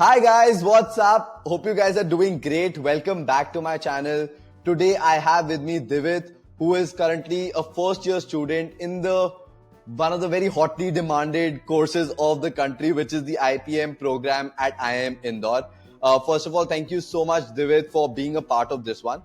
Hi guys, what's up? Hope you guys are doing great. Welcome back to my channel. Today I have with me Divit, who is currently a first year student in the one of the very hotly demanded courses of the country, which is the IPM program at IIM Indore. First of all, thank you so much, Divit, for being a part of this one.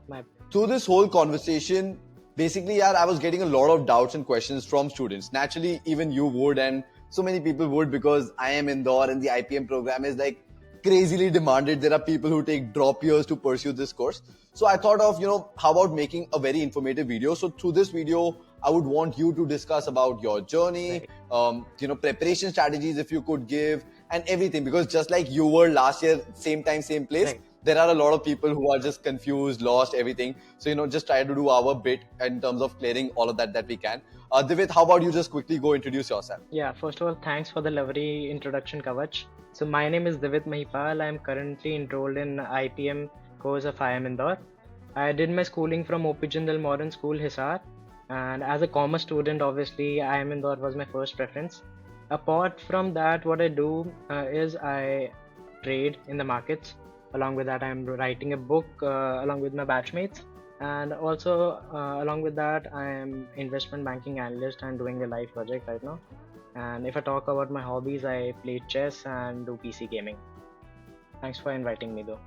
Through this whole conversation, basically, I was getting a lot of doubts and questions from students. Naturally, even you would, and so many people would, because IIM Indore and the IPM program is like crazily demanded. There are people who take drop years to pursue this course. So I thought of, how about making a very informative video? So through this video, I would want you to discuss about your journey, preparation strategies if you could give, and everything. Because just like you were last year, same time, same place, there are a lot of people who are just confused, lost, everything. So, just try to do our bit in terms of clearing all of that we can. Divit, how about you just quickly go introduce yourself? Yeah, first of all, thanks for the lovely introduction, Kavach. So my name is Divit Mahipal. I am currently enrolled in IPM course of IIM Indore. I did my schooling from OP Jindal Modern School, Hisar. And as a commerce student, obviously, IIM Indore was my first preference. Apart from that, what I do is I trade in the markets. Along with that, I'm writing a book along with my batchmates. And also, along with that, I am investment banking analyst and doing a live project right now. And if I talk about my hobbies, I play chess and do PC gaming. Thanks for inviting me though.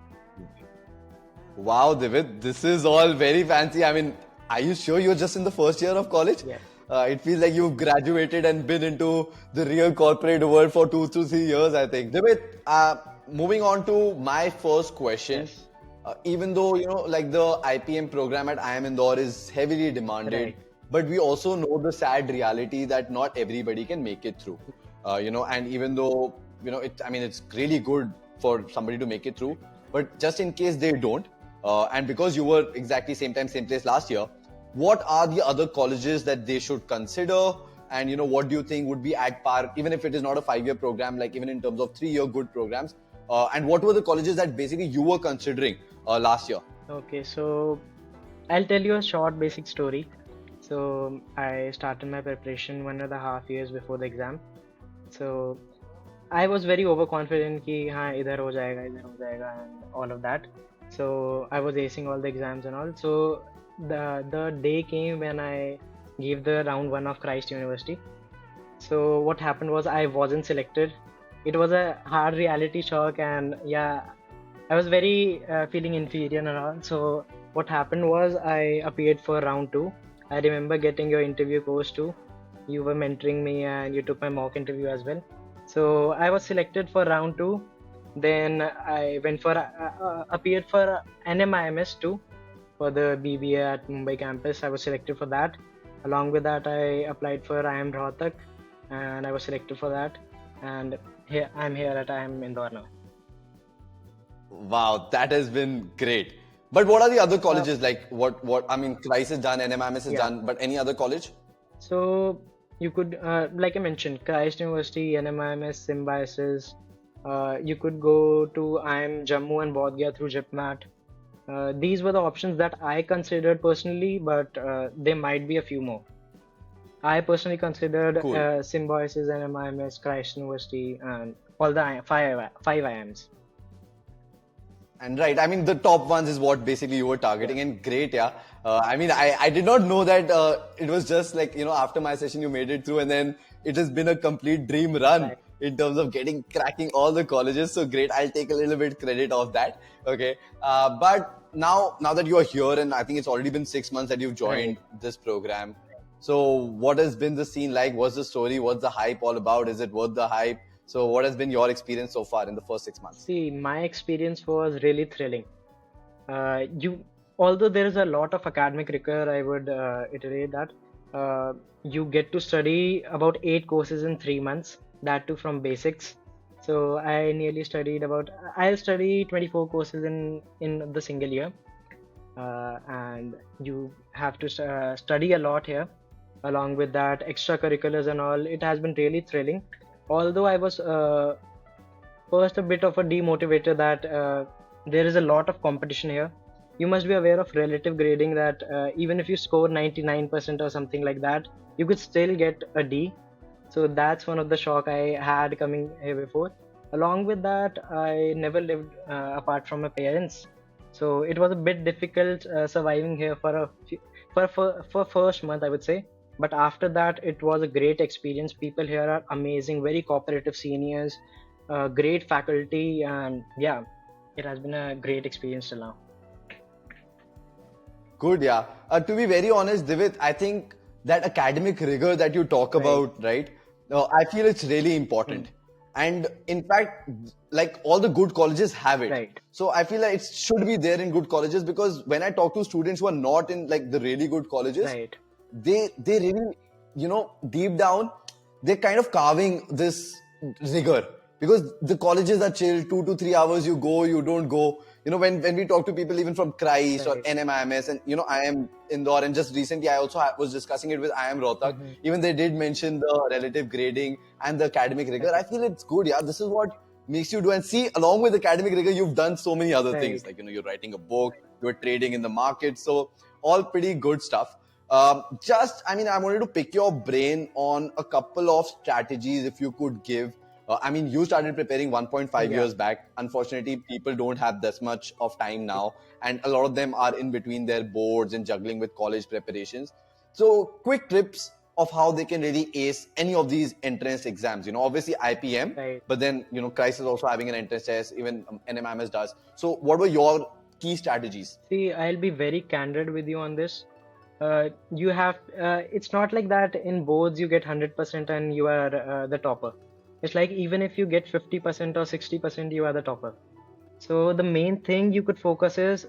Wow, Divit, this is all very fancy. I mean, are you sure you're just in the first year of college? Yeah. It feels like you've graduated and been into the real corporate world for 2 to 3 years, I think. Divit, moving on to my first question. Yes. Even though, like the IPM program at IIM Indore is heavily demanded, Right. but we also know the sad reality that not everybody can make it through. And even though, it's really good for somebody to make it through, but just in case they don't, and because you were exactly same time, same place last year, what are the other colleges that they should consider? And, what do you think would be at par, even if it is not a 5-year program, like even in terms of 3-year good programs? And what were the colleges that basically you were considering last year? Okay, so I'll tell you a short basic story. So I started my preparation 1.5 years before the exam. So I was very overconfident कि हाँ इधर हो जाएगा and all of that. So I was acing all the exams and all. So the day came when I gave the round 1 of Christ University. So what happened was I wasn't selected. It was a hard reality shock, and yeah, I was very feeling inferior and all. So what happened was I appeared for round 2. I remember getting your interview course too. You were mentoring me and you took my mock interview as well. So I was selected for round 2. Then I went for appeared for NMIMS too for the BBA at Mumbai campus. I was selected for that. Along with that, I applied for IIM Rohtak and I was selected for that. And I'm here at IIM Indore now. Wow, that has been great. But what are the other colleges like? Christ is done, NMIMS is done, but any other college? So you could, like I mentioned, Christ University, NMIMS, Symbiosis. You could go to IIM Jammu and Bodh Gaya through IPMAT. These were the options that I considered personally, but there might be a few more. I personally considered Symbiosis, NMIMS, Christ University, and all the five IIMs. And right, the top ones is what basically you were targeting, and great, yeah. I did not know that it was just like, after my session you made it through, and then it has been a complete dream run in terms of cracking all the colleges. So great, I'll take a little bit credit of that. Okay, but now that you are here, and I think it's already been 6 months that you've joined this program. So what has been the scene like? What's the story? What's the hype all about? Is it worth the hype? So what has been your experience so far in the first 6 months? See, my experience was really thrilling. Although there is a lot of academic rigor, I would iterate that you get to study about 8 courses in 3 months, that too from basics. So I nearly studied I'll study 24 courses in the single year. And you have to study a lot here. Along with that, extracurriculars and all, it has been really thrilling. Although I was first a bit of a demotivator that there is a lot of competition here. You must be aware of relative grading, that even if you score 99% or something like that, you could still get a D. So that's one of the shock I had coming here before. Along with that, I never lived apart from my parents, so it was a bit difficult surviving here for for first month, I would say. But after that, it was a great experience. People here are amazing, very cooperative seniors, great faculty, and yeah, it has been a great experience till now. Good, yeah. To be very honest, Divit, I think that academic rigor that you talk Right. about, right? I feel it's really important. And in fact, like all the good colleges have it. Right. So I feel like it should be there in good colleges, because when I talk to students who are not in like the really good colleges, Right. they really, deep down, they're kind of carving this rigor, because the colleges are chill. 2 to 3 hours you go, you don't go. When we talk to people even from Christ or Right. NMIMS and IIM Indore, and just recently I also was discussing it with IIM Rohtak. Even they did mention the relative grading and the academic rigor. I feel it's good. Yeah, this is what makes you do. And see, along with academic rigor, you've done so many other things. Right. Like you're writing a book, you're trading in the market. So all pretty good stuff. I wanted to pick your brain on a couple of strategies if you could give. You started preparing 1.5 Yeah. years back. Unfortunately, people don't have this much of time now, and a lot of them are in between their boards and juggling with college preparations. So, quick tips of how they can really ace any of these entrance exams. Obviously IPM, Right. but then Christ is also having an entrance test. Even NMIMS does. So, what were your key strategies? See, I'll be very candid with you on this. You have, it's not like that in boards you get 100% and you are the topper. It's like even if you get 50% or 60%, you are the topper. So the main thing you could focus is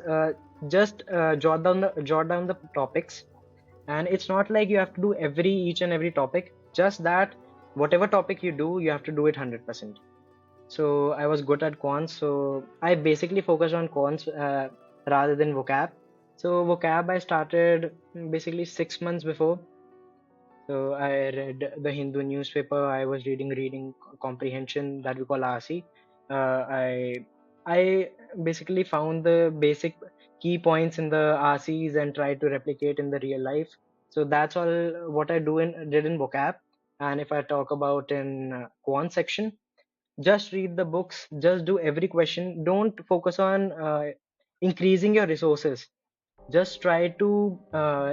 just jot down the topics, and it's not like you have to do each and every topic. Just that whatever topic you do, you have to do it 100%. So I was good at quants, so I basically focused on quants rather than vocab. So vocab I started basically 6 months before. So I read the Hindu newspaper. I was reading comprehension that we call RC. I basically found the basic key points in the RCs and tried to replicate in the real life. So that's all what I did in vocab. And if I talk about in quant section, just read the books, just do every question. Don't focus on increasing your resources. Just try to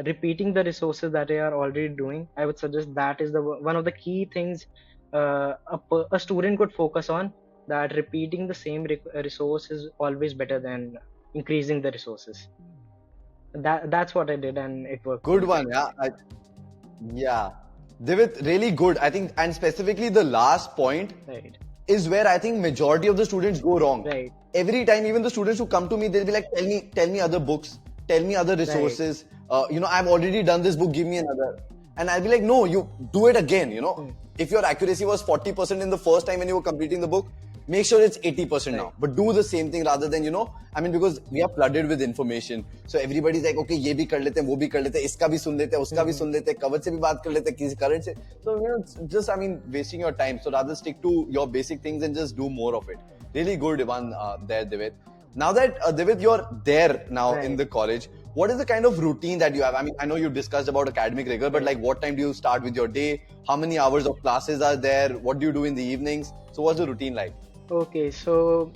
repeating the resources that they are already doing. I would suggest that is the one of the key things a student could focus on, that repeating the same resource is always better than increasing the resources. That's what I did, and it worked for Good me. one, yeah. Yeah. Divit, really good. I think, and specifically the last point Right. is where I think majority of the students go wrong. Right. Every time, even the students who come to me, they'll be like, tell me other books, tell me other resources. I've already done this book, give me another. And I'll be like, no, you do it again. If your accuracy was 40% in the first time when you were completing the book, make sure it's 80% now. But do the same thing rather than, because we are flooded with information. So everybody's like, okay, ये भी कर लेते हैं, वो भी कर लेते हैं, इसका भी सुन लेते हैं, उसका भी सुन लेते हैं, कवच से भी बात कर लेते हैं, किसी current से. So, it's just, wasting your time. So rather stick to your basic things and just do more of it. Really good one there, Divit. Now that, Divit, you're there now in the college, what is the kind of routine that you have? I know you discussed about academic rigor, but like what time do you start with your day? How many hours of classes are there? What do you do in the evenings? So what's the routine like? Okay, so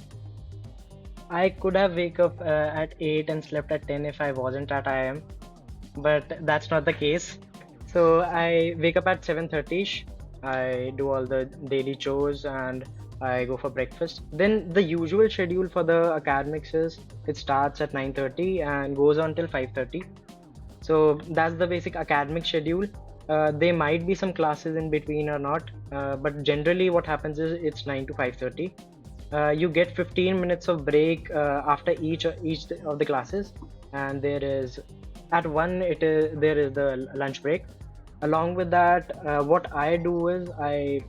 I could have wake up at 8 and slept at 10 if I wasn't at IIM, but that's not the case. So I wake up at 7:30. I do all the daily chores and I go for breakfast. Then the usual schedule for the academics is it starts at 9:30 and goes on till 5:30. So that's the basic academic schedule. There might be some classes in between or not, but generally what happens is it's 9 to 5:30. You get 15 minutes of break after each of the classes, and there is at one there is the lunch break. Along with that, what I do is I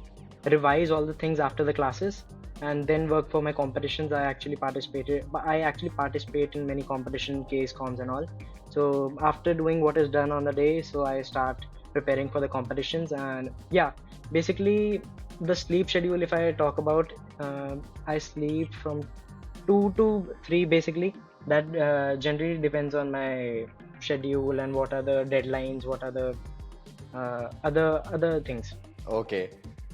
revise all the things after the classes and then work for my competitions. I actually participate in many competition case comms and all. So after doing what is done on the day, so I start preparing for the competitions. And yeah, basically the sleep schedule, if I talk about, I sleep from 2 to 3 basically. That generally depends on my schedule and what are the deadlines, what are the other things. Okay,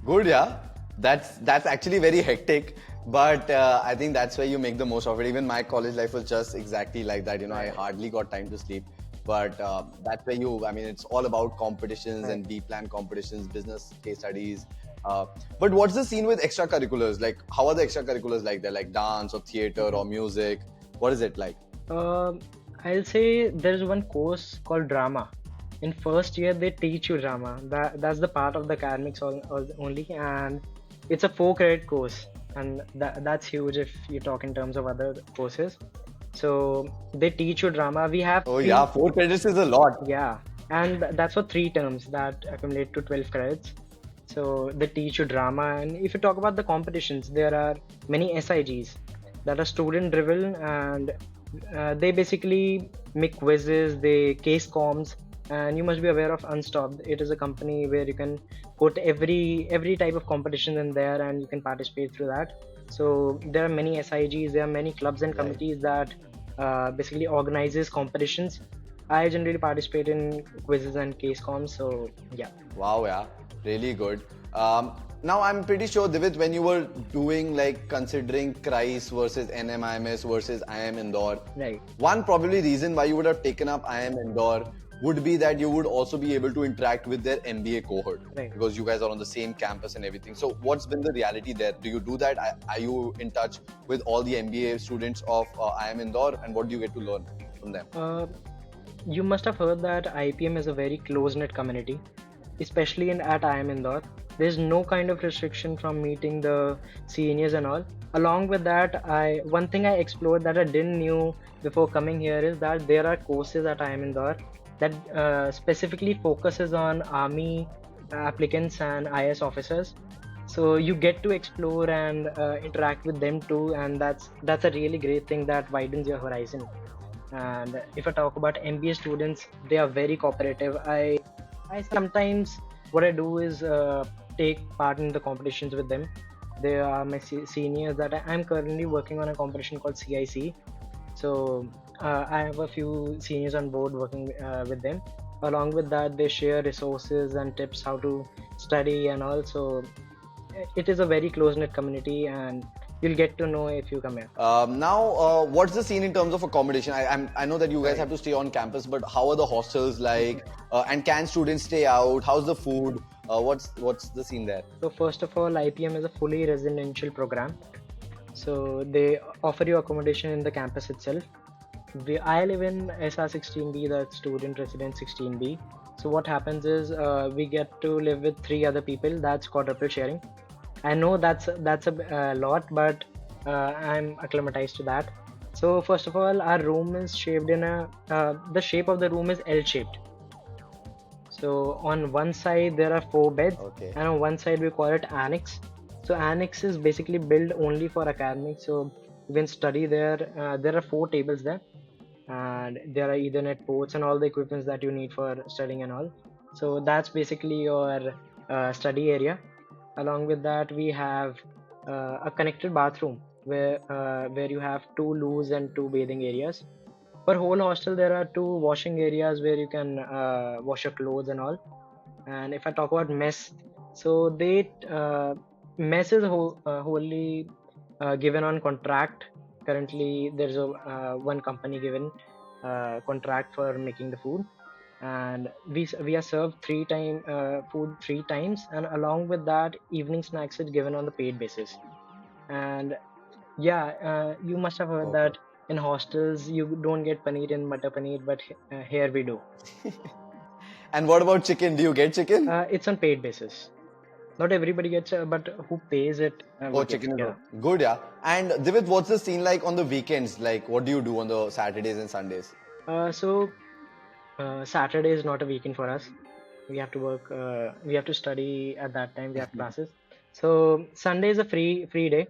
good, yeah. That's actually very hectic, but I think that's where you make the most of it. Even my college life was just exactly like that. You know, I hardly got time to sleep, but that's where I mean, it's all about competitions and B-plan competitions, business case studies. But what's the scene with extracurriculars? Like, how are the extracurriculars like? They're like dance or theater or music. What is it like? Um, I'll say there's one course called drama. In first year, they teach you drama. That's the part of the academics only, and it's a 4 credit course, and that's huge if you talk in terms of other courses. So they teach you drama. We have Oh three, yeah, 4 credits is a lot. yeah, and that's for 3 terms that accumulate to 12 credits. So they teach you drama, and if you talk about the competitions, there are many SIGs that are student driven, and they basically make quizzes, they case comms, and you must be aware of Unstopped. It is a company where you can put every type of competition in there, and you can participate through that. So there are many SIGs, there are many clubs and Right. committees that basically organizes competitions. I generally participate in quizzes and case comms, so yeah. Wow, yeah, really good. Now I'm pretty sure, Divit, when you were doing like considering CRICE versus NMIMS versus IIM Indore, Right. one probably reason why you would have taken up IIM Indore would be that you would also be able to interact with their MBA cohort, Right. because you guys are on the same campus and everything. So what's been the reality there? Do you do that? Are you in touch with all the MBA students of IIM Indore, and what do you get to learn from them? You must have heard that IPM is a very close-knit community, especially at IIM Indore. There's no kind of restriction from meeting the seniors and all. Along with that, one thing I explored that I didn't knew before coming here is that there are courses at IIM Indore that specifically focuses on army applicants and IS officers. So you get to explore and interact with them too, and that's a really great thing that widens your horizon. And if I talk about MBA students, they are very cooperative. I sometimes what I do is take part in the competitions with them. They are my seniors that I'm currently working on a competition called CIC. So I have a few seniors on board working with them. Along with that, they share resources and tips how to study and also it is a very close-knit community, and you'll get to know if you come here. Now, what's the scene in terms of accommodation? I know that you guys have to stay on campus, but how are the hostels like? And can students stay out? How's the food? What's the scene there? So first of all, IPM is a fully residential program. So they offer you accommodation in the campus itself. I live in SR16B, that's student residence 16B. So what happens is we get to live with 3 other people. That's quadruple sharing. I know that's a lot, but I'm acclimatized to that. So first of all, our room is shaped in the shape of the room is L-shaped. So on one side there are 4 beds, Okay. and on one side we call it annex. So annex is basically built only for academics. So you can study there. There are 4 tables there, and there are Ethernet ports and all the equipments that you need for studying and all. So that's basically your study area. Along with that, we have a connected bathroom where you have 2 loos and 2 bathing areas. For whole hostel, there are 2 washing areas where you can wash your clothes and all. And if I talk about mess, so mess is wholly given on contract. Currently, there's one company given contract for making the food, and we are served food 3 times, and along with that, evening snacks is given on the paid basis. And yeah, you must have heard that in hostels you don't get paneer and matar paneer, but here we do. And what about chicken? Do you get chicken? It's on paid basis. Not everybody gets, but who pays it? Oh, chicken is good, yeah. And Divit, what's the scene like on the weekends? Like, what do you do on the Saturdays and Sundays? So Saturday is not a weekend for us. We have to work. We have to study at that time. We have classes. So Sunday is a free day.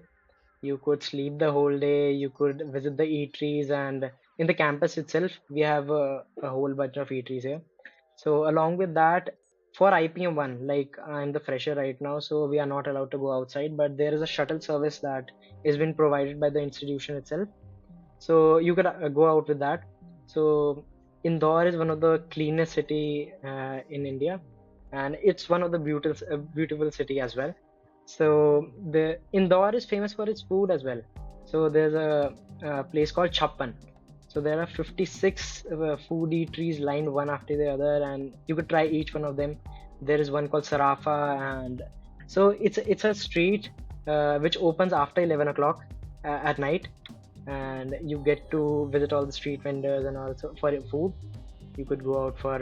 You could sleep the whole day. You could visit the eateries, and in the campus itself, we have a whole bunch of eateries here. So along with that, for IPM one, like I'm the fresher right now, so we are not allowed to go outside. But there is a shuttle service that is been provided by the institution itself. So you could go out with that. So Indore is one of the cleanest city in India, and it's one of the beautiful city as well. So the Indore is famous for its food as well. So there's a place called Chappan. So there are 56 food eateries lined one after the other, and you could try each one of them. There is one called Sarafa, and so it's a street which opens after 11 o'clock at night, and you get to visit all the street vendors, and also for your food you could go out for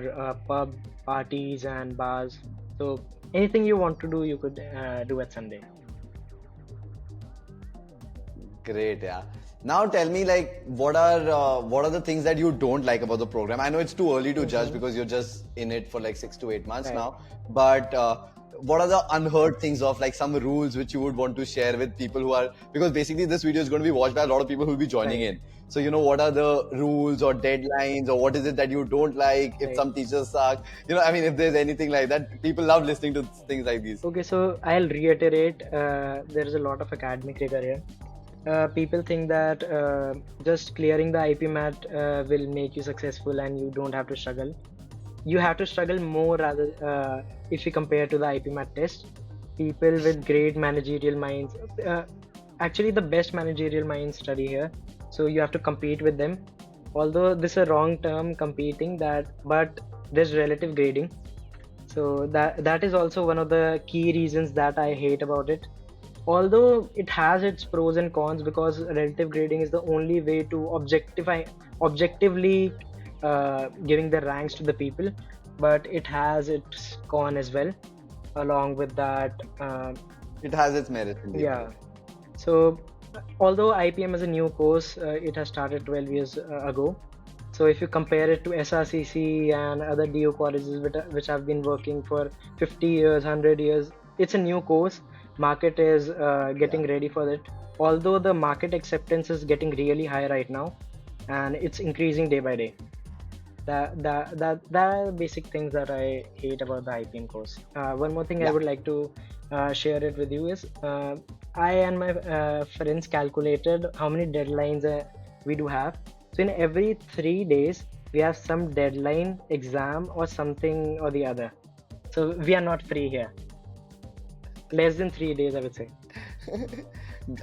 pub parties and bars. So anything you want to do, you could do at Sunday. Great, yeah. Now tell me, like, what are the things that you don't like about the program? I know it's too early to judge because you're just in it for like 6 to 8 months Right. now. But what are the unheard things of like some rules which you would want to share with people who are, because basically this video is going to be watched by a lot of people who will be joining Right. in. So what are the rules or deadlines, or what is it that you don't like? If Right. some teachers suck, I mean, if there's anything like that, people love listening to things like these. Okay, so I'll reiterate, there is a lot of academic rigor here. People think that just clearing the IPMAT will make you successful and you don't have to struggle. You have to struggle more rather if you compare to the IPMAT test. People with great managerial minds, actually the best managerial minds study here. So you have to compete with them. Although this is a wrong term, competing, but there's relative grading. So that is also one of the key reasons that I hate about it. Although it has its pros and cons, because relative grading is the only way to objectively giving the ranks to the people, but it has its con as well. Along with that, It has its merit indeed. yeah. So although IPM is a new course, it has started 12 years ago. So if you compare it to SRCC and other DO colleges which have been working for 50 years, 100 years, it's a new course. Market is getting ready for it. Although the market acceptance is getting really high right now, and it's increasing day by day. That are basic things that I hate about the IPM course. One more thing I Yeah. would like to share it with you is I and my friends calculated how many deadlines we do have. So in every 3 days, we have some deadline, exam, or something or the other. So we are not free here. Less than 3 days, I would say.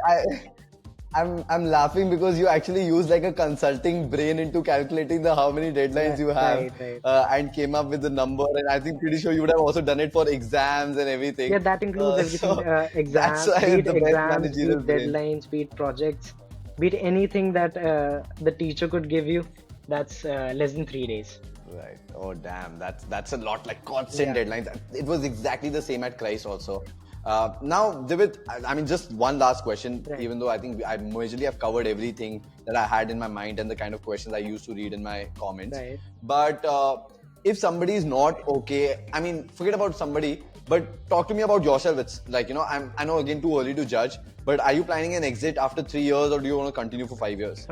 I, I'm laughing because you actually used like a consulting brain into calculating the how many deadlines you have, Right. and came up with the number. And I think pretty sure you would have also done it for exams and everything. Yeah, that includes everything. So that's Exams, why be it's it the best exams, be managerial it brain. deadlines, be it projects, be it anything that the teacher could give you. That's less than 3 days. Right. Oh damn, that's a lot, like constant Yeah. deadlines. It was exactly the same at Christ also. Now, Divit, I mean, just one last question. Right. Even though I think I majorly have covered everything that I had in my mind and the kind of questions I used to read in my comments. Right. But if somebody is not okay, I mean, forget about somebody. But talk to me about yourself. It's like I know again too early to judge. But are you planning an exit after 3 years, or do you want to continue for 5 years?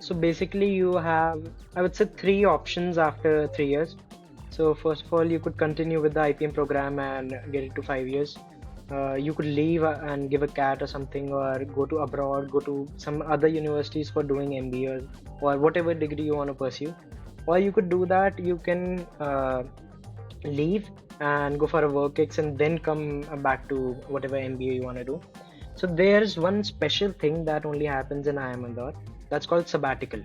So basically, you have, I would say, three options after 3 years. So first of all, you could continue with the IPM program and get it to 5 years. You could leave and give a CAT or something, or go to abroad, go to some other universities for doing MBA or whatever degree you want to pursue. Or you could do that. You can leave and go for a work ex and then come back to whatever MBA you want to do. So there's one special thing that only happens in IIM Indore. That's called sabbatical.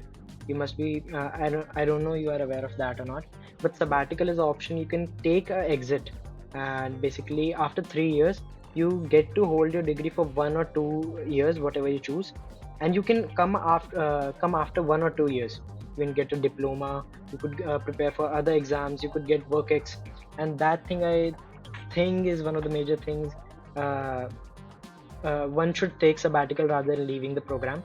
You must be I don't know you are aware of that or not, but sabbatical is an option. You can take a exit, and basically after 3 years you get to hold your degree for 1 or 2 years, whatever you choose, and you can come after 1 or 2 years. You can get a diploma. You could prepare for other exams. You could get work ex, and that thing I think is one of the major things. Uh, one should take sabbatical rather than leaving the program.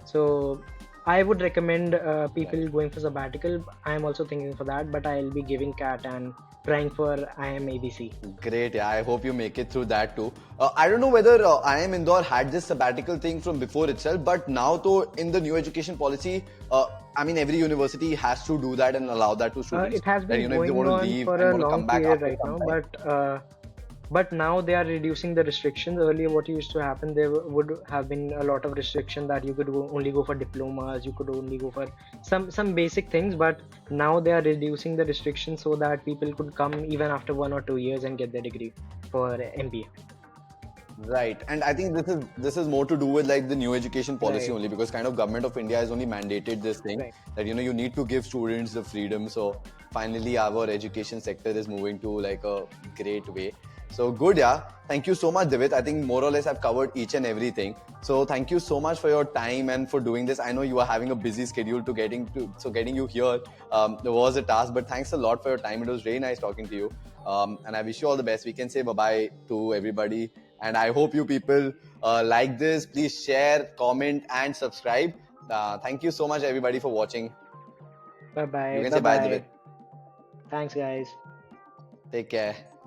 So I would recommend people going for sabbatical. I am also thinking for that, but I'll be giving CAT and trying for IIM ABC. Great, yeah. I hope you make it through that too. I don't know whether IIM Indore had this sabbatical thing from before itself, but now, though, in the new education policy, I mean, every university has to do that and allow that to students. It has That, been if they going want to on leave for and a want to come long back period after right some now, time. but now they are reducing the restrictions. Earlier, what used to happen, there would have been a lot of restriction that you could only go for diplomas, you could only go for some basic things. But now they are reducing the restrictions so that people could come even after 1 or 2 years and get their degree for MBA. Right, and I think this is more to do with like the new education policy Right, only, because kind of government of India has only mandated this thing right. that you need to give students the freedom. So finally, our education sector is moving to like a great way. So good, yeah. Thank you so much, Divit. I think more or less I've covered each and everything. So thank you so much for your time and for doing this. I know you are having a busy schedule to getting you here was a task, but thanks a lot for your time. It was really nice talking to you. And I wish you all the best. We can say bye bye to everybody. And I hope you people like this. Please share, comment, and subscribe. Thank you so much, everybody, for watching. Bye You bye. can Bye say bye, Divit. bye. Thanks, guys. Take care.